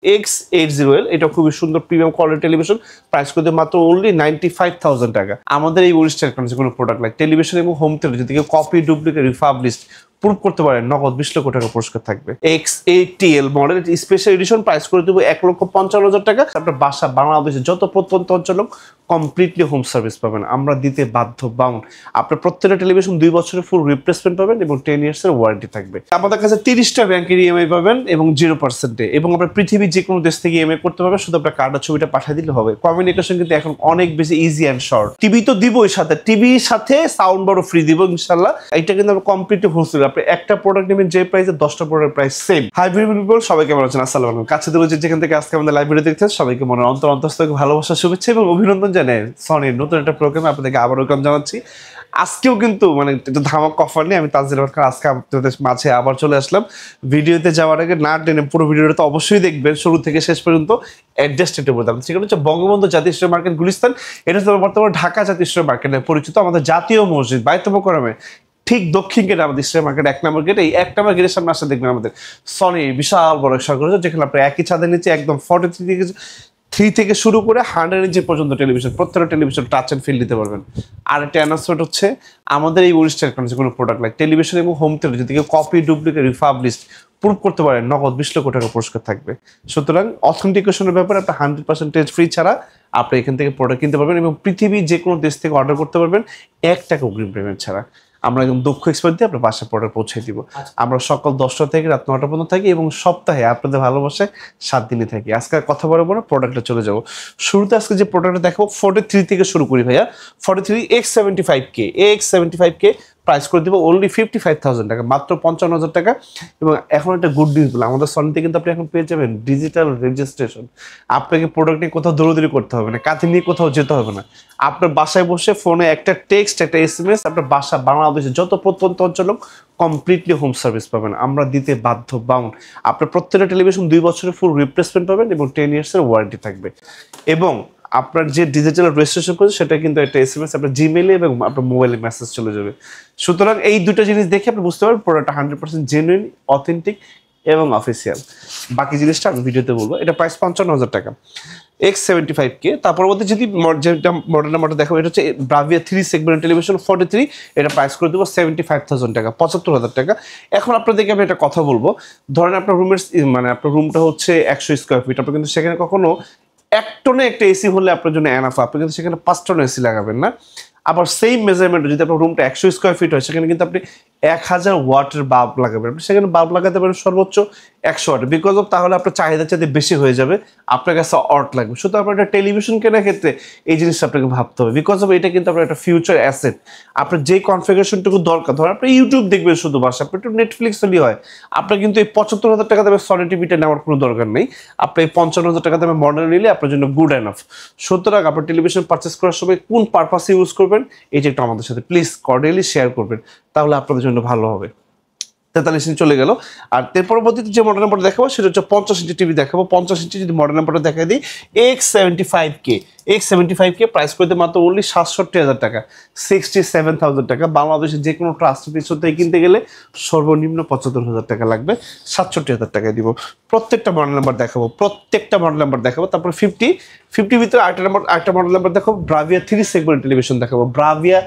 X80L এটা খুবই সুন্দর প্রিমিয়াম কোয়ালিটি টেলিভিশন, প্রাইস করতে মাত্র অনলি 95,000 টাকা। আমাদের এই ওরিজিনাল কোনো প্রোডাক্ট লাইক টেলিভিশন এবং হোম থিয়েটার যদি কেউ কপি ডুপ্লিকেট রিফাবলিশড প্রুভ করতে পারেন, নগদ 20 লক্ষ টাকা পুরস্কার থাকবে। X80L model special edition, price করে দেবো 1,55,000 টাকা। আপনার বাসা বাংলাদেশে যত প্রত্যন্ত অঞ্চল কমপ্লিটলি হোম সার্ভিস পাবেন, আমরা দিতে বাধ্য বাউন্ড। আপনার প্রত্যেকটা টেলিভিশন 2 বছরের ফুল রিপ্লেসমেন্ট পাবেন এবং 10 ইয়ার্সের ওয়ারেন্টি থাকবে। আমাদের কাছে 30টা ব্যাংকের ইএমআই পাবেন এবং 0%, এবং আপনার পৃথিবীর যে কোনো দেশ থেকে ইএমআই করতে পারবেন, শুধু আপনার কার্ডের ছবিটা পাঠিয়ে দিলে হবে। কমিউনিকেশন কিন্তু এখন অনেক বেশি ইজি অ্যান্ড শর্ট। টিভি তো দিবই সাথে, টিভির সাথে সাউন্ড বারও ফ্রি দিব ইনশাল্লাহ। এটা কিন্তু আমরা কমপ্লিটলি হোলসেল, আপনি একটা প্রোডাক্ট নেবেন যে প্রাইসে 10টা product price same. Hi people, সবাই কেমন আছেন? আসসালামু আলাইকুম। কাছে দূরে যেখান থেকে আজকে আমাদের লাইভ ভিডিও দেখছেন, সবাইকে মনে অন্তরস্থ ভালোবাসা, শুভেচ্ছা এবং অভিনন্দন জানাই সনির নতুন একটা প্রোগ্রামে আপনাদেরকে আবার ওয়েলকাম জানাচ্ছি। আজকেও কিন্তু একটু ধামাক অফার নিয়ে আমি তানজিল ওয়াকার আজকে আপনাদের মাঝে আবার চলে আসলাম। ভিডিওতে যাওয়ার আগে না টেনে পুরো ভিডিওটা তো অবশ্যই দেখবেন শুরু থেকে শেষ পর্যন্ত। অ্যাডজাস্টেড বলতাম, সেখানে হচ্ছে বঙ্গবন্ধু জাতীয় স্টোর মার্কেট গুলিস্তান। এটা হচ্ছে বর্তমানে ঢাকা জাতীয় স্টোর মার্কেট নামে পরিচিত। আমাদের জাতীয় মসজিদ বাইতুল মোকাররমে ঠিক দক্ষিণ গেটে আমাদের স্টোর মার্কেট 1 নম্বর গেট। এই 1 নম্বর গেটের সামনে আসলে দেখবেন আমাদের সনি বিশাল বড় সরকার, যেখানে আপনি একই ছাদের নিচে একদম 43 থেকে শুরু করে 100 ইঞ্চি পর্যন্ত টেলিভিশন, প্রত্যেকটা টেলিভিশন টাচ অ্যান্ড ফিল দিতে পারবেন। আর একটা অ্যানাউন্সমেন্ট হচ্ছে, আমাদের এই ওরিজিনাল কোনো প্রোডাক্ট লাইক টেলিভিশন এবং হোম থিয়েটার যদি কেউ কপি ডুপ্লিকেট রিফাবলিশড প্রুভ করতে পারেন, নগদ 20 লক্ষ টাকা পুরস্কার থাকবে। সুতরাং অথেন্টিকেশনের ব্যাপারে আপনি 100% ফ্রি ছাড়া আপনি এখান থেকে প্রোডাক্ট কিনতে পারবেন এবং পৃথিবীর যে কোনো দেশ থেকে অর্ডার করতে পারবেন 1 টাকা অগ্রিম পেমেন্ট ছাড়া। আমরা একদম দক্ষ এক্সপার্ট দিয়ে আপনার বাসায় প্রোডাক্ট পৌঁছে দিব। আমরা সকাল 10টা থেকে রাত 9টা পর্যন্ত থাকি এবং সপ্তাহে আপনাদের ভালোবাসায় 7 দিনই থাকি। আজকে কথা বলবো না, প্রোডাক্টে চলে যাবো। শুরুতে আজকে যে প্রোডাক্টটা দেখাবো 43 থেকে শুরু করি ভাইয়া। 43 X75K প্রাইস করে দিব অনলি 55,000 টাকা, মাত্র 55,000 টাকা। এবং এখন একটা গুড নিউজ বলে, আমাদের সনিতে কিন্তু আপনি এখন পেয়ে যাবেন ডিজিটাল রেজিস্ট্রেশন। আপনাকে প্রোডাক্ট নিয়ে কোথাও দৌড়াদৌড়ি করতে হবে না, কাঁথি নিয়ে কোথাও যেতে হবে না। আপনার বাসায় বসে ফোনে একটা টেক্সট, একটা SMS, আপনার বাসা বাংলাদেশে যত প্রত্যন্ত অঞ্চল কমপ্লিটলি হোম সার্ভিস পাবেন, আমরা দিতে বাধ্য বাউন্ড। আপনার প্রত্যেকটা টেলিভিশন 2 বছরের ফুল রিপ্লেসমেন্ট পাবেন এবং 10 ইয়ার্সের ওয়ারেন্টি থাকবে। এবং আপনার যে ডিজিটাল রেজিস্ট্রেশন করছে সেটা কিন্তু একটা SMS আপনার জিমেইলে এবং আপনার মোবাইলে মেসেজ চলে যাবে। সুতরাং এই দুটো জিনিস দেখে আপনি বুঝতে পারবেন প্রোডাক্টটা 100% জেনুইন, অথেন্টিক এবং অফিসিয়াল। বাকি জিনিসটা আমি ভিডিওতে বলবো। এটা প্রাইস 55,000 টাকা, X75K। তার পরবর্তী যদি যেটা মডেল নাম্বারটা দেখো, এটা হচ্ছে ব্রাভিয়া 3 সেগমেন্ট টেলিভিশন 43। এটা প্রাইস করে দেবো 75,000 টাকা, 75,000 টাকা। এখন আপনাদেরকে আমি একটা কথা বলবো, ধরেন আপনার রুমের আপনার রুমটা হচ্ছে 100 স্কোয়ার ফিট, আপনি কিন্তু সেখানে কখনো 1 টনে একটা এসি হলে আপনার জন্য এনাফ, আপনি কিন্তু সেখানে 5 টন এসি লাগাবেন না। আবার সেম মেজারমেন্ট যদি আপনার রুমটা 100 স্কোয়ার ফিট হয়, সেখানে কিন্তু আপনি 1000 ওয়াটের বাল্ব লাগাবেন। আপনি সেখানে বাল্ব লাগাতে পারেন সর্বোচ্চ 100 ওয়াট, বিকজ অফ তাহলে আপনার চাহিদার চাইতে বেশি হয়ে যাবে, আপনার কাছে ওয়াট লাগবে। সুতরাং আপনার একটা টেলিভিশন কেনার ক্ষেত্রে এই জিনিসটা আপনাকে ভাবতে হবে, বিকজ অফ এটা কিন্তু আপনার একটা ফিউচার অ্যাসেট। আপনার যে কনফিগারেশনটুকু দরকার, ধরেন আপনি ইউটিউব দেখবেন শুধু বাসা, আপনি একটু নেটফ্লিক্স হলেই হয়, আপনার কিন্তু এই 75,000 টাকা দামে সনি টিভিটা নেওয়ার কোনো দরকার নেই। আপনি এই 55,000 টাকা দামে মডেল নিলে আপনার জন্য গুড এনাফ। সুতরাং আপনার টেলিভিশন পারচেস করার সময় কোন পারপাসে ইউজ করবেন, এই যে একটু আমাদের সাথে প্লিজ কর্ডিয়ালি শেয়ার করবেন, তাহলে আপনাদের জন্য ভালো হবে। 43 ইঞ্চি চলে গেল। আর এর পরবর্তীতে যে মডেল নাম্বারটা দেখাবো সেটা হচ্ছে 50 ইঞ্চি টিভি দেখাবো। 50 ইঞ্চি যদি মডেল নাম্বারটা দেখা দিই, X75K প্রাইস করতে মাত্র অনলি 67,000 টাকা, 67,000 টাকা। বাংলাদেশের যে কোনো ট্রাস্টেড স্টোর থেকে কিনতে গেলে সর্বনিম্ন 75,000 টাকা লাগবে, 67,000 টাকায় দিব। প্রত্যেকটা মডেল নাম্বার দেখাবো। তারপর 50 ভিতরে আরেকটা মডেল নাম্বার দেখাবো, ব্রাভিয়া 3 সেগমেন্ট টেলিভিশন দেখাবো। ব্রাভিয়া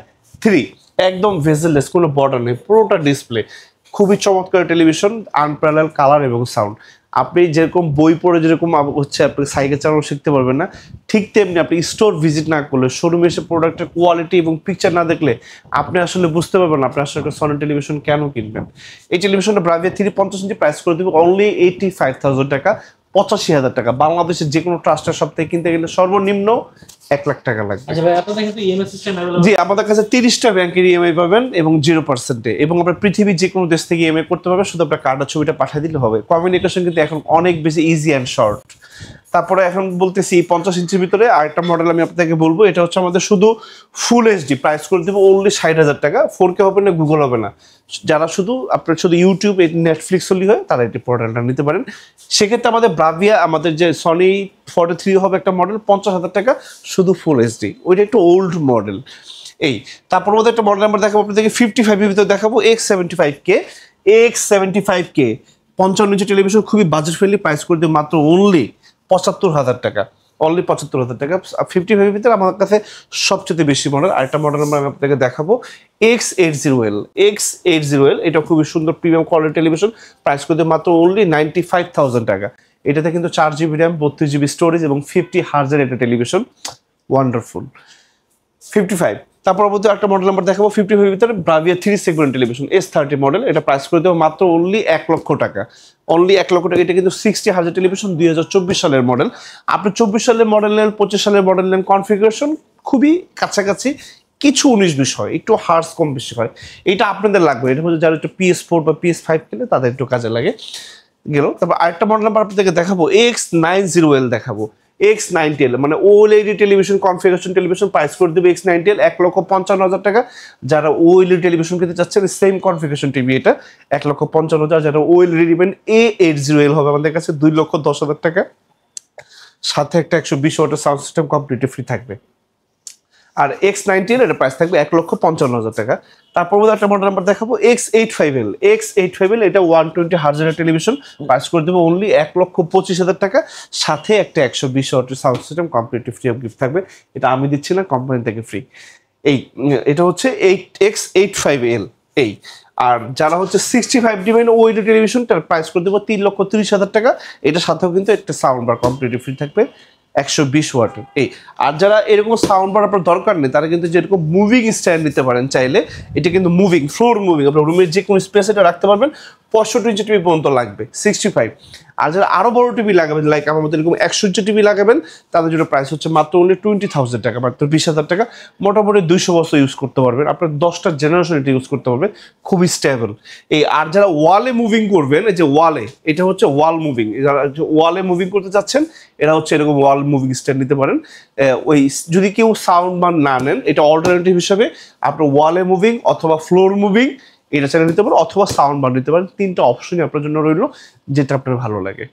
3 একদম ভেজেললেস, কোনো বর্ডার নেই, পুরোটা ডিসপ্লে, খুবই চমৎকার টেলিভিশন, আনপ্যারাল কালার এবং সাউন্ড। আপনি যেরকম বই পড়ে যেরকম হচ্ছে আপনি সাইকেল চালানো শিখতে পারবেন না, ঠিক তেমনি আপনি স্টোর ভিজিট না করলে, শোরুমে এসে প্রোডাক্টের কোয়ালিটি এবং পিকচার না দেখলে আপনি আসলে বুঝতে পারবেন না আপনি আসলে একটা সনি টেলিভিশন কেন কিনবেন। এই টেলিভিশনটা ব্রাভিয়া 3 50 ইঞ্চি প্রাইস করে দেবো অনলি 85,000 টাকা, 85,000 টাকা। বাংলাদেশের যে কোনো ট্রাস্টের সব থেকে কিনতে গেলে সর্বনিম্ন 1 লাখ টাকা লাগবে। আচ্ছা ভাই, আপনাদের কাছে ইএমআই সিস্টেম अवेलेबल? জি, আমাদের কাছে 30টা ব্যাংকের ইএমআই পাবেন এবং 0%, এবং আপনার পৃথিবীর যে কোনো দেশ থেকে ইএমআই করতে পারবেন, শুধু আপনার কার্ডের ছবিটা পাঠিয়ে দিলে হবে। কমিউনিকেশন কিন্তু এখন অনেক বেশি ইজি অ্যান্ড শর্ট। তারপরে এখন বলতেছি 50 ইঞ্চির ভিতরে আরেকটা মডেল আমি আপনাকে বলবো, এটা হচ্ছে আমাদের শুধু ফুল এইচডি, প্রাইস করে দেবো অনলি 60,000 টাকা। 4K হবে না, গুগল হবে না, যারা আপনার শুধু ইউটিউব নেটফ্লিক্স হলেই হয় তারা এই প্রোডাক্টটা নিতে পারেন। সেক্ষেত্রে আমাদের ব্রাভিয়া, আমাদের যে সনি 43 হবে একটা মডেল, 50,000 টাকা, শুধু ফুল এইচডি, ওইটা একটু ওল্ড মডেল। এই তারপর মধ্যে একটা মডেল নাম্বার দেখাবো আপনাদেরকে, 55 এর ভিতরে দেখাবো X75K 55 ইঞ্চি টেলিভিশন খুবই বাজেট ফ্রেন্ডলি, প্রাইস করে দিয়ে মাত্র অনলি 75,000 টাকা, অনলি 75,000 টাকা। 55 ভিতরে আমার কাছে সবচেয়ে বেশি মডেল, আরেকটা মডেল আমি আপনাকে দেখাবো X80L। X80L এটা খুবই সুন্দর প্রিমিয়াম কোয়ালিটি টেলিভিশন, প্রাইস করে দিয়ে মাত্র অনলি 95,000 টাকা। এটাতে কিন্তু 4GB র্যাম, 32GB স্টোরেজ এবং 50 হার্জের একটা টেলিভিশন, ওয়ান্ডারফুল। 55 তারপর পরবর্তী একটা মডেল নাম্বার দেখাবো 55 ভিতরে Bravia 3 segment television S30 model, এটা প্রাইস করে দেবো মাত্র অনলি 1 লক্ষ টাকা, অনলি 1 লক্ষ টাকা। এটা কিন্তু 60 হার্জের টেলিভিশন, 2024 সালের মডেল। আপনি 24 সালের মডেল নেন, 25 সালের মডেল নেন, কনফিগারেশন খুবই কাছাকাছি, কিছু 19-20 হয়, একটু হার্স কম বেশি হয়, এটা আপনাদের লাগবে। এটা হচ্ছে যারা একটু PS4 বা PS5 কিনে তাদের একটু কাজে লাগে গেল। তারপর আরেকটা মডেল নাম্বার আপনাদেরকে দেখাবো X90L দেখাবো। X90L মানে OLED television configuration television, price করে দেবে X90L 1,55,000 টাকা। যারা ওএলইডি টেলিভিশন কিনতে চাচ্ছেন সেম কনফিগারেশন টিভি, এটা 1,55,000। যারা ওএলইডি নেবেন A80L হবে আমাদের কাছে 2,10,000 টাকা, সাথে একটা 120 ওয়াটের সাউন্ড সিস্টেম কমপ্লিটলি ফ্রি থাকবে। আর X90L এর প্রাইস থাকবে 1,55,000 টাকা। তারপর একটা মডেল নাম্বার দেখাবো X85L। X85L এটা 120 হার্জের টেলিভিশন, প্রাইস করে দেবো অনলি 1,25,000 টাকা, সাথে একটা 120 ওয়াটের sound system completely free of gift থাকবে। এটা আমি দিচ্ছি না, কোম্পানি থেকে ফ্রি। এটা হচ্ছে X85L। আর যারা হচ্ছে 65 ডিমেন ওএলইডি টেলিভিশন, তার প্রাইস করে দেবো 3,30,000 টাকা। এটার সাথেও কিন্তু একটা সাউন্ড বার কমপ্লিটলি ফ্রি থাকবে 120 ওয়াটের। আর যারা এরকম সাউন্ড বার আপনার দরকার নেই, তারা কিন্তু যেরকম মুভিং স্ট্যান্ড নিতে পারেন চাইলে। এটা কিন্তু মুভিং, ফ্লোর মুভিং, আপনার রুমের যে কোনো স্পেস এটা রাখতে পারবেন। 65 ইঞ্চি টিভি পর্যন্ত লাগবে 65। আর যারা আরও বড় টিভি লাগাবেন, লাইক আমার মধ্যে এরকম 100 ইঞ্চি টিভি লাগাবেন, তাদের জন্য প্রাইস হচ্ছে মাত্র অনলি 20,000 টাকা, মাত্র 20,000 টাকা। মোটামুটি 200 বছর ইউজ করতে পারবেন, আপনার 10টা জেনারেশন এটা ইউজ করতে পারবেন, খুবই স্টেবল। আর যারা ওয়ালে মুভিং করবেন, এই যে ওয়ালে, এটা হচ্ছে ওয়াল মুভিং, যারা ওয়ালে মুভিং করতে চাচ্ছেন এরা হচ্ছে এরকম ওয়াল মুভিং স্ট্যান্ড নিতে পারেন। ওই যদি কেউ সাউন্ড বার না নেন, এটা অল্টারনেটিভ হিসেবে আপনার ওয়ালে মুভিং অথবা ফ্লোর মুভিং এটা চ্যানেল নিতে পারেন, অথবা সাউন্ড বার নিতে পারেন। 3টা অপশনই আপনার জন্য রইল, যেটা আপনার ভালো লাগে।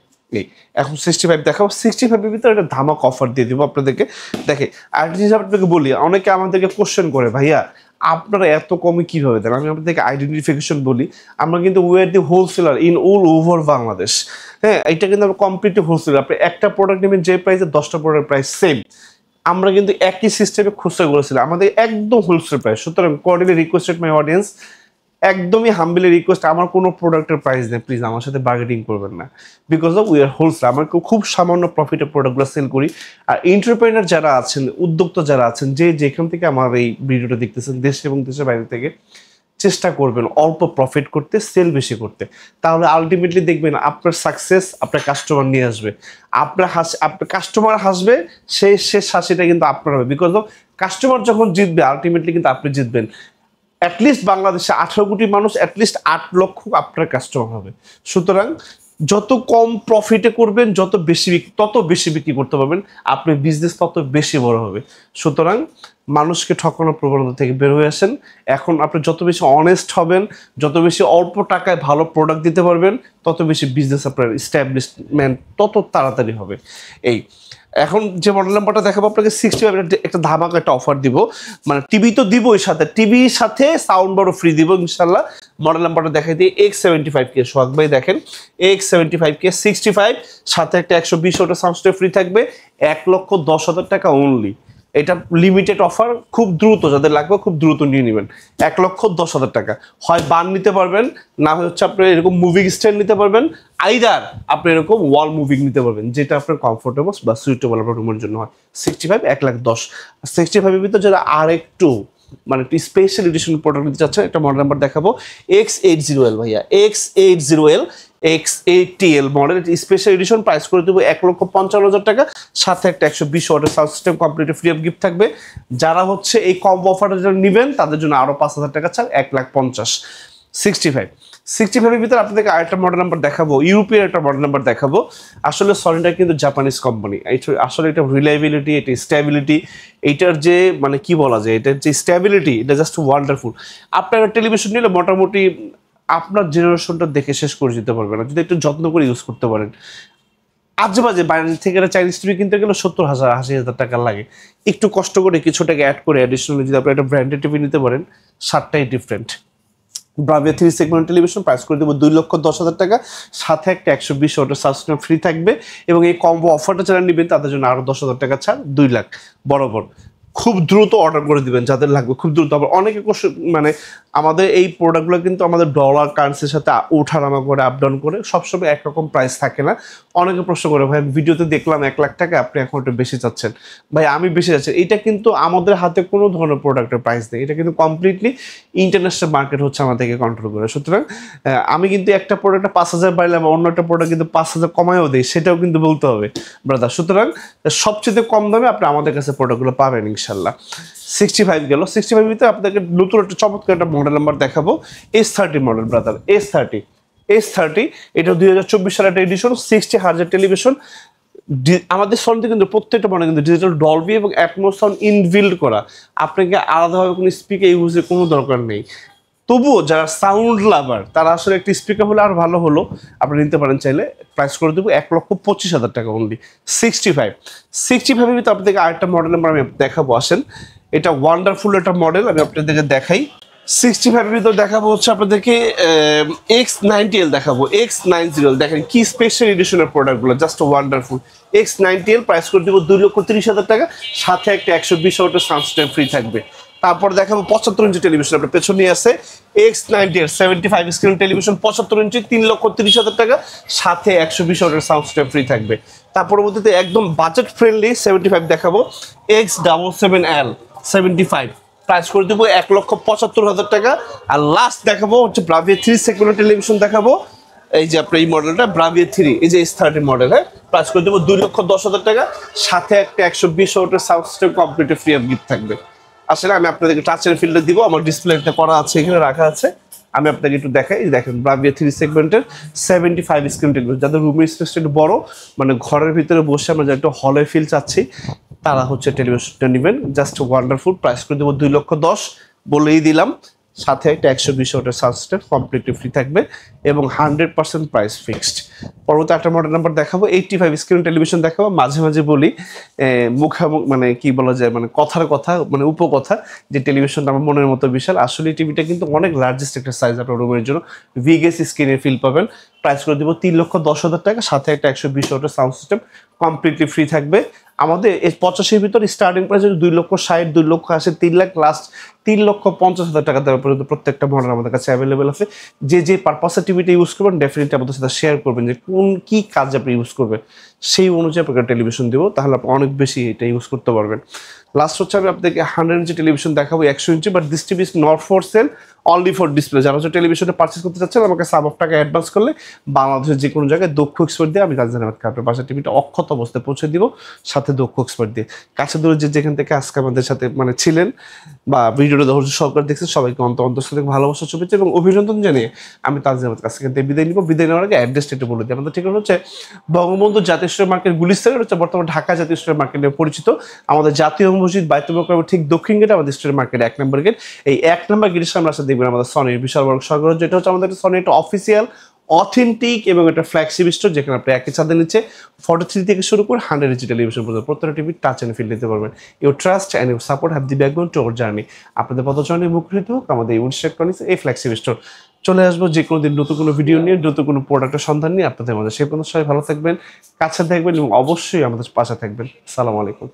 এখন 65 দেখাবো। 65-এর ভিতরে একটা ধামাক অফার দিয়ে দেবো আপনাদেরকে। দেখে আরেকটা জিনিস আপনাদেরকে বলি, অনেকে আমাদেরকে কোশ্চেন করে, ভাইয়া আপনারা এত কমে কীভাবে দেন? আমি আপনাদেরকে আইডেন্টিফিকেশন বলি, আমরা কিন্তু we are the wholesaler in all over Bangladesh. হ্যাঁ, এটা কিন্তু আমরা কমপ্লিটলি হোলসেলার। আপনি একটা প্রোডাক্ট নেবেন যে প্রাইসে, 10টা প্রোডাক্ট প্রাইস সেম। আমরা কিন্তু একই সিস্টেমে খুচরা করেছিলাম, আমাদের একদম হোলসেল প্রাইস। সুতরাং কর্ডিয়ালি রিকোয়েস্টেড মাই অডিয়েন্স, একদমই হাম্বলি রিকোয়েস্ট, আমার কোনো প্রোডাক্টের প্রাইস নেই, প্লিজ আমার সাথে বার্গেনিং করবেন না, because of we are wholesale. আমরা খুব সামান্য প্রফিটে প্রোডাক্টগুলো সেল করি। আর এন্টারপ্রেনার যারা আছেন, উদ্যোক্তা যারা আছেন, যেখান থেকে আমার এই ভিডিওটা দেখতেছেন, দেশ এবং দেশের বাইরে থেকে, চেষ্টা করবেন অল্প প্রফিট করতে, সেল বেশি করতে। তাহলে আলটিমেটলি দেখবেন আপনার সাকসেস আপনার কাস্টমার নিয়ে আসবে। আপনার কাস্টমার হাসবে, সেই শেষ হাসিটা কিন্তু আপনার হবে, বিকজ অফ কাস্টমার যখন জিতবে আলটিমেটলি কিন্তু আপনি জিতবেন। অ্যাটলিস্ট বাংলাদেশে 18 কোটি মানুষ, অ্যাটলিস্ট 8 লক্ষ আপনার কাস্টমার হবে। সুতরাং যত কম প্রফিটে করবেন, তত বেশি বিক্রি করতে পারবেন, আপনার বিজনেস তত বেশি বড় হবে। সুতরাং মানুষকে ঠকানোর প্রবণতা থেকে বের হয়ে আসেন। এখন আপনি যত বেশি অনেস্ট হবেন, যত বেশি অল্প টাকায় ভালো প্রোডাক্ট দিতে পারবেন, তত বেশি বিজনেস আপনার এস্টাবলিশমেন্ট তত তাড়াতাড়ি হবে। এখন যে মডেল নাম্বারটা দেখাবো আপনাকে 65, একটা ধামাকা একটা অফার দিব, মানে টিভি তো দিবই, সাথে টিভির সাথে সাউন্ড বারও ফ্রি দিব ইনশাল্লাহ। মডেল নাম্বারটা দেখাই দিই X75K। সোহাগ ভাই দেখেন X75K 65, সাথে একটা 120 ওয়াটের সাউন্ড সিস্টেম ফ্রি থাকবে, 1,10,000 টাকা অনলি। এটা লিমিটেড অফার, খুব দ্রুত যাদের লাগবে খুব দ্রুত নিয়ে নেবেন। 1,10,000 টাকা, হয় বান নিতে পারবেন, না হচ্ছে আপনি এরকম মুভিং স্ট্যান্ড নিতে পারবেন, আইদার আপনি এরকম ওয়াল মুভিং নিতে পারবেন, যেটা আপনার কমফোর্টেবল বা সুইটেবল আপনার রুমের জন্য হয়। 65 1,10,000। 65-এর ভিতরে যারা আর একটু মানে একটু স্পেশাল এডিশন প্রোডাক্ট নিতে চাচ্ছেন, একটা মডেল নাম্বার দেখাবো X80L ভাইয়া। X80L X80L model, special edition, price করে দেবো 1,55,000 টাকা, সাথে একটা 120 ওয়াটের sound system complete free of gift থাকবে। যারা হচ্ছে এই কম্বো অফারটা যারা নেবেন তাদের জন্য আরও 5,000 টাকা ছাড়, 1,50,000। 65-এর ভিতরে আপনাদেরকে আরেকটা মডেল নাম্বার দেখাবো, ইউরোপিয়ান একটা মডেল নাম্বার দেখাবো। আসলে সনিটা কিন্তু জাপানিজ কোম্পানি, আসলে এটা রিলায়েবিলিটি, এটা স্টেবিলিটি, এইটার যে মানে কি বলা যায়, এটার যে স্টেবিলিটি, এটা জাস্ট ওয়ান্ডারফুল। আপনার ট্যালিভিশন নিলে মোটামুটি আপনার জেনারেশনটা দেখে শেষ করে দিতে পারবে না, যদি একটু যত্ন করে ইউজ করতে পারেন। আজেবাজে বাইরে থেকে একটা চাইনিজ টিভি কিনতে গেলে 70,000 80,000 টাকা লাগে। একটু কষ্ট করে কিছু টাকা অ্যাড করে অ্যাডিশনালি যদি আপনি একটা ব্র্যান্ডেড টিভি নিতে পারেন, 7টাই different. Bravia 3 segment television price করে দেবো 2,10,000 টাকা, সাথে একটা 120 ওয়াটের সাবস্ক্রিপশন ফ্রি থাকবে এবং এই কম্বো অফারটা যারা নেবেন তাদের জন্য আরো 10,000 টাকা ছাড়, 2 লাখ বরাবর। খুব দ্রুত অর্ডার করে দিবেন যাদের লাগবে, খুব দ্রুত। আবার অনেকে মানে আমাদের এই প্রোডাক্টগুলো কিন্তু আমাদের ডলার কারেন্সির সাথে ওঠানামা করে আপ ডাউন করে, সবসময় একরকম প্রাইস থাকে না। অনেকে প্রশ্ন করে ভাই ভিডিওতে দেখলাম 1 লাখ টাকা, আপনি এখন একটু বেশি চাচ্ছেন। ভাই আমি বেশি চাচ্ছি, এটা কিন্তু আমাদের হাতে কোনো ধরনের প্রোডাক্টের প্রাইস নেই, এটা কিন্তু কমপ্লিটলি ইন্টারন্যাশনাল মার্কেট হচ্ছে আমাদেরকে কন্ট্রোল করে। সুতরাং আমি কিন্তু একটা প্রোডাক্টে 5,000 পাইলাম, অন্য একটা প্রোডাক্ট কিন্তু 5,000 কমায়ও দিই, সেটাও কিন্তু বলতে হবে ব্রাদার। সুতরাং সবচেয়ে কম দামে আপনি আমাদের কাছে প্রোডাক্টগুলো পাবেন ইনশাল্লাহ। 65 গেল, 65 ভিতরে আপনাদেরকে নতুন একটা চমৎকার একটা মডেল নাম্বার দেখাবো, S30 মডেল ব্রাদার, S30 এটা 2024 সালের একটা এডিশন, 60 হার্জের টেলিভিশন। আমাদের সাউন্ডে কিন্তু প্রত্যেকটা মডেল কিন্তু ডিজিটাল ডলবি এবং অ্যাটমোস সাউন্ড ইনবিল্ড করা, আপনাকে আলাদাভাবে কোনো স্পিকার ইউজের কোনো দরকার নেই। তবুও যারা সাউন্ড লাভার তারা আসলে একটি স্পিকার হলে আর ভালো হলো, আপনি নিতে পারেন চাইলে। প্রাইস করে দেবো 1,25,000 টাকা অনলি। 65 ভিতরে আপনাদেরকে আরেকটা মডেল নাম্বার আমি দেখাবো, আসেন। এটা ওয়ান্ডারফুল একটা মডেল, আমি আপনাদেরকে দেখাই। 65 ভিতর দেখাবো হচ্ছে আপনাদেরকে X90L দেখাবো, X90L দেখেন কি স্পেশাল এডিশনের প্রোডাক্টগুলো, জাস্ট ওয়ান্ডারফুল। X90L প্রাইস করে দেবো 2,30,000 টাকা, সাথে একটা 120 ওয়াটের সাউন্ড সিস্টেম ফ্রি থাকবে। তারপর দেখাবো 75 ইঞ্চি টেলিভিশন, আপনার পেছনে আছে X90L 75 স্ক্রিন টেলিভিশন 75 ইঞ্চি, 3,30,000 টাকা, সাথে 120 ওয়াটের সাউন্ড সিস্টেম ফ্রি থাকবে। তার পরবর্তীতে একদম বাজেট ফ্রেন্ডলি 75 দেখাবো, X77L 75 প্রাইস করে দেবো 1,75,000 টাকা। আর লাস্ট দেখাবো হচ্ছে ব্রাভিয়া 3 সেগমেন্ট টেলিভিশন দেখাবো, এই যে আপনার এই মডেলটা ব্রাভিয়া 3, এই যে S30 মডেল, হ্যাঁ, প্রাইস করে দেবো 2,10,000 টাকা, সাথে একটা 120 ওয়াটের sound system complete free of gift থাকবে। আসলে আমি আপনাদেরকে টাচের ফিল্ডে দিব, আমার ডিসপ্লেটা করা আছে, এখানে রাখা আছে, আমি আপনাকে একটু দেখাই। দেখেন ব্রাভিয়া 3 সেগমেন্টের 75 স্ক্রিন টেলিভিশন, যাদের রুমের স্পেসটা একটু বড়, মানে ঘরের ভিতরে বসে আমরা একটু হলের ফিল চাচ্ছি, তারা হচ্ছে টেলিভিশনটা নেবেন। জাস্ট ওয়ান্ডারফুল, প্রাইস করে দেবো 2,10,000 বলেই দিলাম, সাথে একটা 120 ওয়াটের সাউন্ড সিস্টেম কমপ্লিটলি ফ্রি থাকবে এবং 100% প্রাইস ফিক্সড। পরবর্তী একটা মডেল নাম্বার দেখাবো, 85 স্ক্রিন টেলিভিশন দেখাবো। মাঝে মাঝে বলি মুখামুখ, মানে কি বলা যায়, মানে কথার কথা, মানে উপকথা, যে টেলিভিশনটা আমার মনের মতো বিশাল। আসলে টিভিটা কিন্তু অনেক লার্জেস্ট একটা সাইজ, আপনার রুমের জন্য ভিগেস স্ক্রিনে ফিল পাবেন। প্রাইস করে দেবো 3,10,000 টাকা, সাথে একটা 120 ওয়াটের সাউন্ড সিস্টেম কমপ্লিটলি ফ্রি থাকবে। আমাদের 85 ভিতরে স্টার্টিং প্রাইস 2,60,000, 2,80,000, 3 লাখ, লাস্ট 3,50,000 টাকা দেওয়ার পর্যন্ত প্রত্যেকটা মডেল আমাদের কাছে অ্যাভেলেবেল আছে। যে যে পারপাসে টিভিটা ইউজ করবেন ডেফিনেটলি আমাদের সাথে শেয়ার করবেন যে কোন কি কাজ আপনি ইউজ করবেন, সেই অনুযায়ী আপনাকে টেলিভিশন দেবো, তাহলে আপনি অনেক বেশি এটা ইউজ করতে পারবেন। লাস্ট হচ্ছে আমি আপনাকে 100 ইঞ্চি টেলিভিশন দেখাবো, 100 inch, but this TV is not for sale, only for display. যারা হচ্ছে টেলিভিশনে পারচেস করতে চাচ্ছেন আমাকে সাম অফ টাকা অ্যাডভান্স করলে বাংলাদেশের যে কোনো জায়গায় দক্ষ এক্সপার্ট দিয়ে আমি তানজিন আহমেদ আপনার বাসার টিভিটা অক্ষত অবস্থায় পৌঁছে দিব, সাথে দক্ষ এক্সপার্ট দিয়ে। কাছে দূরে যেখান থেকে আজকে আমাদের সাথে মানে ছিলেন বা ভিডিওটা ধৈর্য সহকারে দেখছেন, সবাইকে অন্তর সাথে ভালোবাসা, শুভেচ্ছা এবং অভিনন্দন জানিয়ে আমি তানজিন আহমেদ কাছ থেকে বিদায় নিব। বিদায় নেওয়ার আগে অ্যাড্রেসটা একটু বলে দিই। আমাদের ঠিকানা হচ্ছে বঙ্গবন্ধু জাতীয় স্টোর মার্কেট, গুলিস্তান, হচ্ছে বর্তমানে ঢাকা জাতীয় স্টোর মার্কেট নামে পরিচিত। আমাদের জাতীয় মসজিদ বাইতুল মোকাররমের ঠিক দক্ষিণ গেটে আমাদের স্টোর মার্কেট 1 নম্বর গেট। এই 1 নম্বর গেটের সামনে আসলে দেখবেন আমাদের সনির বিশাল বড় সরগর, যেটা হচ্ছে আমাদের সনি একটা অফিসিয়াল, অথেন্টিক এবং একটা ফ্ল্যাগশিপ স্টোর, যেখানে আপনি একই ছাদের নিচে 43 থেকে শুরু করে 100 ইঞ্চি টেলিভিশন পর্যন্ত প্রত্যেকটা টিভি টাচ এন্ড ফিল নিতে পারবেন। Your trust and your support have the backbone to our journey. আপনাদের পদচারণে মুখরিত হোক আমাদের ইউনিক ইলেকট্রনিক্স এই ফ্ল্যাগশিপ স্টোর। চলে আসবো যে কোনো দিন নতুন কোনো ভিডিও নিয়ে, নতুন কোনো প্রোডাক্টের সন্ধান নিয়ে আপনাদের মধ্যে। সেই পর্যন্ত সবাই ভালো থাকবেন, কাছে থাকবেন এবং অবশ্যই আমাদের পাশে থাকবেন। আসসালামু আলাইকুম।